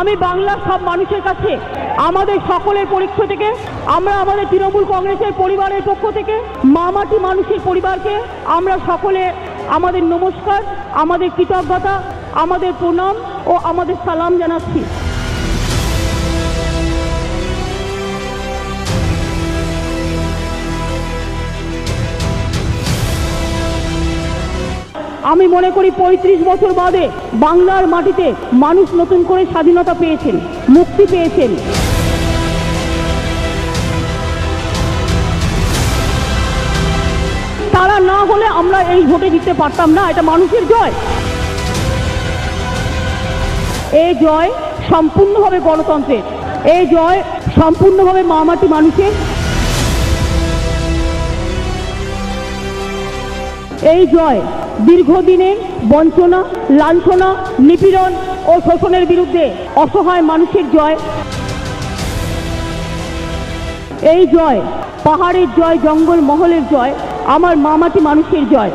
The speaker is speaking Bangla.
আমি বাংলার সব মানুষের কাছে আমাদের সকলের পক্ষ থেকে, আমরা আমাদের তৃণমূল কংগ্রেসের পরিবারের পক্ষ থেকে, মামাটি মানুষের পরিবারকে আমরা সকলে আমাদের নমস্কার, আমাদের কৃতজ্ঞতা, আমাদের প্রণাম ও আমাদের সালাম জানাচ্ছি। আমি মনে করি ৩৫ বছর বাদে বাংলার মাটিতে মানুষ নতুন করে স্বাধীনতা পেয়েছেন, মুক্তি পেয়েছেন। তারা না হলে আমরা এই ভোটে জিততে পারতাম না। এটা মানুষের জয়। এই জয় সম্পূর্ণভাবে গণতন্ত্রের, এই জয় সম্পূর্ণভাবে মামাটি মানুষের। এই জয় দীর্ঘদিনের বঞ্চনা, লাঞ্ছনা, নিপীড়ন ও শোষণের বিরুদ্ধে অসহায় মানুষের জয়। এই জয় পাহাড়ের জয়, জঙ্গল মহলের জয়, আমার মামাটি মানুষের জয়।